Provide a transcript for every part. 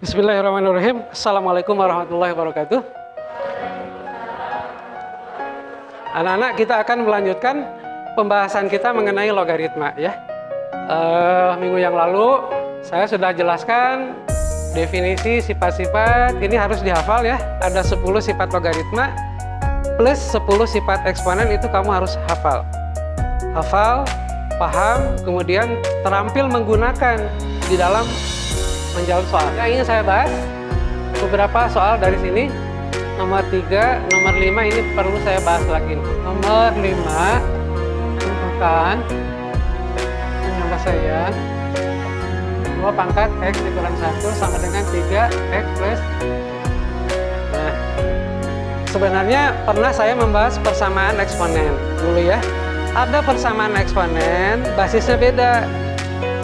Bismillahirrahmanirrahim. Assalamualaikum warahmatullahi wabarakatuh. Anak-anak, kita akan melanjutkan pembahasan kita mengenai logaritma ya. Minggu yang lalu saya sudah jelaskan definisi sifat-sifat, ini harus dihafal ya. Ada 10 sifat logaritma plus 10 sifat eksponen, itu kamu harus hafal. Hafal, paham, kemudian terampil menggunakan di dalam menjawab soal. Yang ingin saya bahas beberapa soal dari sini. Nomor 3, nomor 5 ini perlu saya bahas lagi. Nomor 5, tentukan penyelesaian 2 pangkat X dikurang 1 sama dengan 3X plus. Nah, sebenarnya pernah saya membahas persamaan eksponen dulu ya. Ada persamaan eksponen, basisnya beda,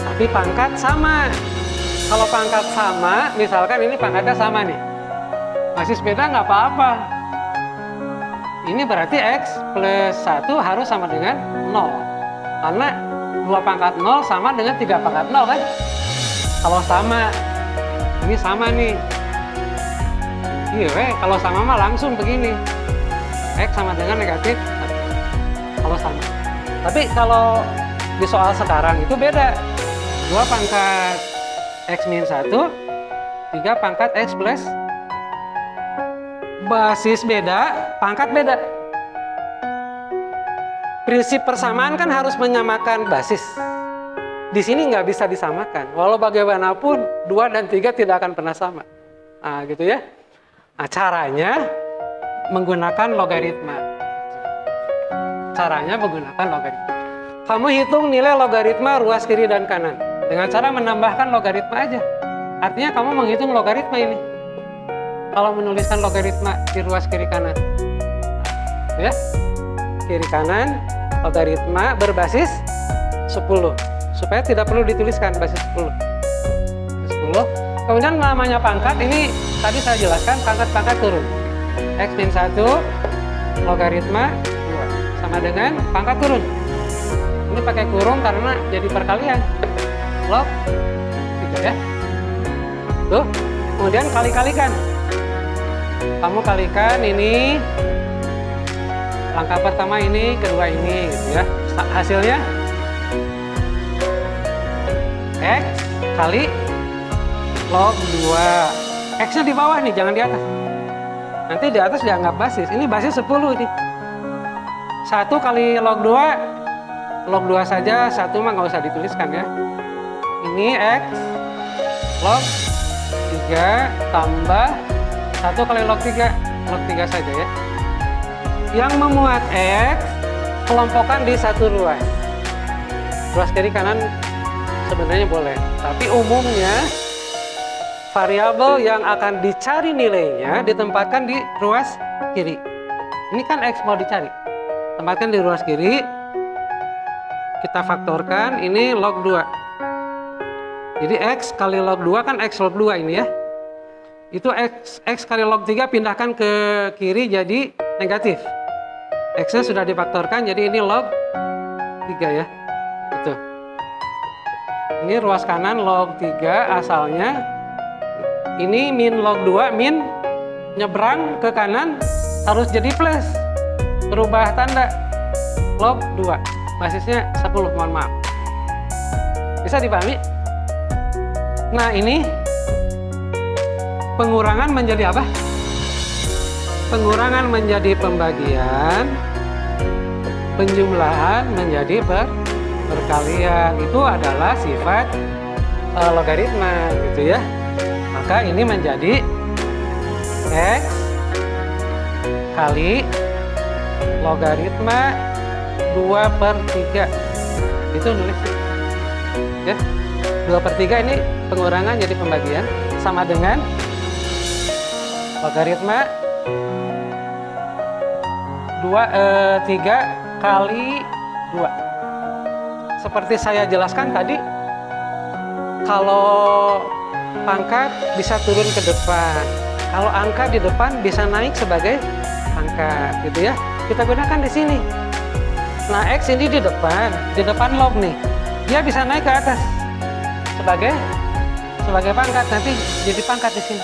tapi pangkat sama. Kalau pangkat sama, misalkan ini pangkatnya sama nih, basis beda nggak apa-apa. Ini berarti X plus 1 harus sama dengan 0. Karena 2 pangkat 0 sama dengan 3 pangkat 0 kan? Kalau sama, ini sama nih. Iya, kalau sama mah langsung begini. X sama dengan negatif 1. Kalau sama. Tapi kalau di soal sekarang itu beda. 2 pangkat X min 1, 3 pangkat X plus. Basis beda, pangkat beda. Prinsip persamaan kan harus menyamakan basis. Di sini nggak bisa disamakan. Walau bagaimanapun, 2 dan 3 tidak akan pernah sama. Nah, gitu ya. Nah, caranya menggunakan logaritma. Caranya menggunakan logaritma. Kamu hitung nilai logaritma ruas kiri dan kanan dengan cara menambahkan logaritma aja. Artinya kamu menghitung logaritma ini. Kalau menuliskan logaritma di ruas kiri kanan, ya, kiri kanan logaritma berbasis 10, supaya tidak perlu dituliskan basis 10. 10. Kemudian namanya pangkat, ini tadi saya jelaskan pangkat-pangkat turun. X min 1 logaritma 2 sama dengan pangkat turun. Ini pakai kurung karena jadi perkalian. Log 3 ya. Tuh, kemudian kali-kalikan. Kamu kalikan ini, langkah pertama ini, kedua ini gitu ya. Hasilnya X kali log 2. X-nya di bawah nih, jangan di atas. Nanti di atas dianggap basis. Ini basis 10 nih. 1 kali log 2, log 2 saja, 1 mah nggak usah dituliskan ya. Ini X log 3 tambah 1 kali log 3 saja ya. Yang memuat X, kelompokkan di satu ruas. Ruas kiri kanan sebenarnya boleh, tapi umumnya variabel yang akan dicari nilainya ditempatkan di ruas kiri. Ini kan X mau dicari, tempatkan di ruas kiri. Kita faktorkan, ini log 2. Jadi X kali log 2 kan X log 2 ini ya. Itu X kali log 3 pindahkan ke kiri jadi negatif. X-nya sudah difaktorkan, jadi ini log 3 ya. Itu. Ini ruas kanan log 3 asalnya. Ini min log 2, min nyebrang ke kanan harus jadi plus. Berubah tanda. Log 2. Basisnya 10, mohon maaf. Bisa dipahami? Nah, ini pengurangan menjadi apa? Pengurangan menjadi pembagian, penjumlahan menjadi perkalian. Itu adalah sifat logaritma gitu ya. Maka ini menjadi X kali logaritma 2/3. Itu nulis ya. 2/3 ini pengurangan jadi pembagian sama dengan logaritma 3 kali 2. Seperti saya jelaskan tadi, kalau pangkat bisa turun ke depan, kalau angka di depan bisa naik sebagai pangkat gitu ya. Kita gunakan di sini. Nah, X ini di depan log nih, dia bisa naik ke atas sebagai sebagai pangkat, nanti jadi pangkat di sini.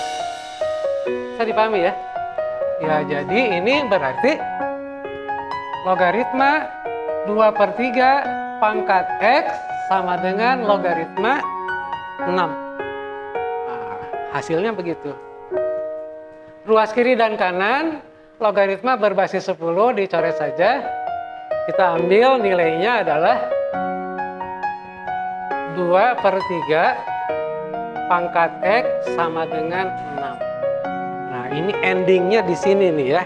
Bisa dipahami ya? Ya, jadi ini berarti logaritma 2/3 pangkat X sama dengan logaritma 6. Nah, hasilnya begitu. Ruas kiri dan kanan, logaritma berbasis 10 dicoret saja. Kita ambil nilainya adalah 2/3 pangkat X sama dengan 6. Nah, ini endingnya di sini nih ya.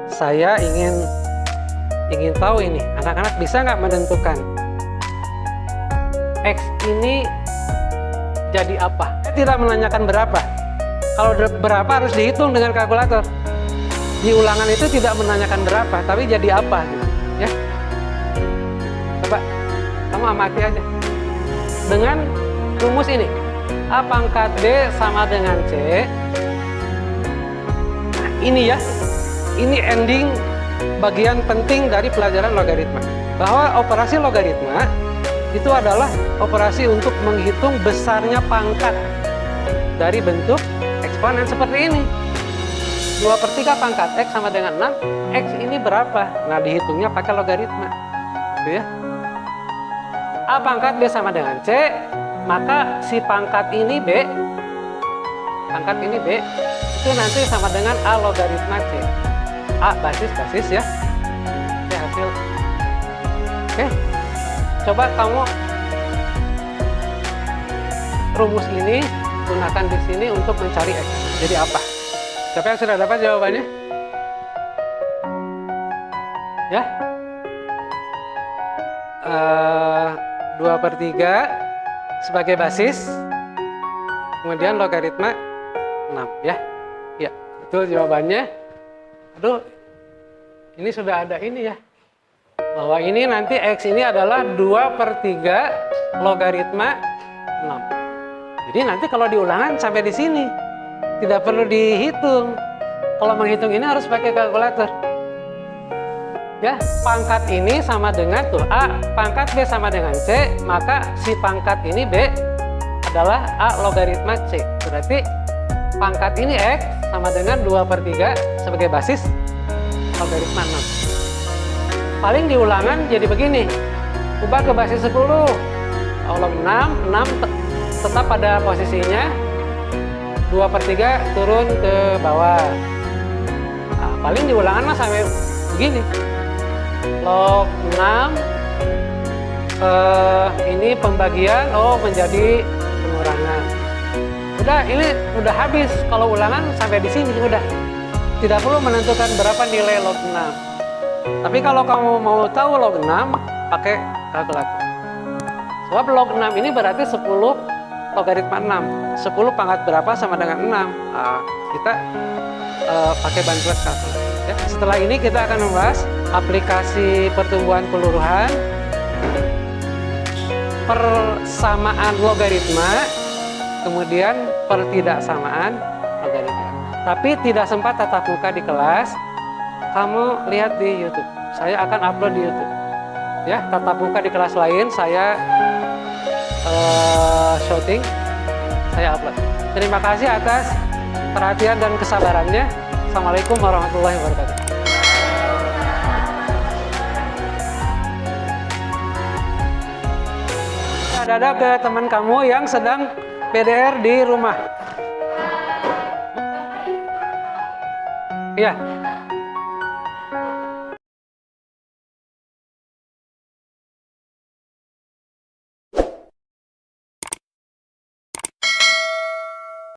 Saya ingin tahu ini, anak-anak bisa nggak menentukan X ini jadi apa? Saya tidak menanyakan berapa. Kalau berapa harus dihitung dengan kalkulator. Di ulangan itu tidak menanyakan berapa, tapi jadi apa gitu, ya. Coba kamu amati aja. Dengan rumus ini, A pangkat B sama dengan C. Nah, ini ya, ini ending bagian penting dari pelajaran logaritma. Bahwa operasi logaritma itu adalah operasi untuk menghitung besarnya pangkat dari bentuk eksponen seperti ini. 2/3 pangkat X sama dengan 6, X ini berapa? Nah, dihitungnya pakai logaritma. Gitu ya. A pangkat B sama dengan C, maka si pangkat ini B, itu nanti sama dengan A logaritma C. A basis ya. Oke, hasil. Oke, coba kamu rumus ini gunakan di sini untuk mencari X. Jadi apa? Siapa yang sudah dapat jawabannya? Ya? 2/3 sebagai basis, kemudian logaritma 6 ya. Ya, betul jawabannya. Aduh, ini sudah ada ini ya. Bahwa ini nanti X ini adalah 2/3 logaritma 6. Jadi nanti kalau di ulangan sampai di sini, tidak perlu dihitung. Kalau menghitung ini harus pakai kalkulator. Ya, pangkat ini sama dengan tuh A, pangkat B sama dengan C, maka si pangkat ini B adalah A logaritma C. Berarti pangkat ini X sama dengan 2/3 sebagai basis logaritma 6. Paling di ulangan jadi begini. Ubah ke basis 10. Kalau 6 tetap pada posisinya, 2/3 turun ke bawah. Nah, paling di ulangan mah sampai begini. Log 6 ini pembagian menjadi pengurangan. Udah, ini udah habis. Kalau ulangan sampai di sini udah. Tidak perlu menentukan berapa nilai log 6. Tapi kalau kamu mau tahu log 6, pakai kalkulator. Sebab log 6 ini berarti 10 logaritma 6. 10 pangkat berapa sama dengan 6. Nah, kita pakai bantuan kalkulator. Ya. Setelah ini kita akan membahas aplikasi pertumbuhan peluruhan, persamaan logaritma, kemudian pertidaksamaan logaritma. Tapi tidak sempat tatap muka di kelas, kamu lihat di YouTube. Saya akan upload di YouTube. Ya, tatap muka di kelas lain saya shooting, saya upload. Terima kasih atas perhatian dan kesabarannya. Assalamualaikum warahmatullahi wabarakatuh. Ada ke teman kamu yang sedang PDR di rumah. Iya.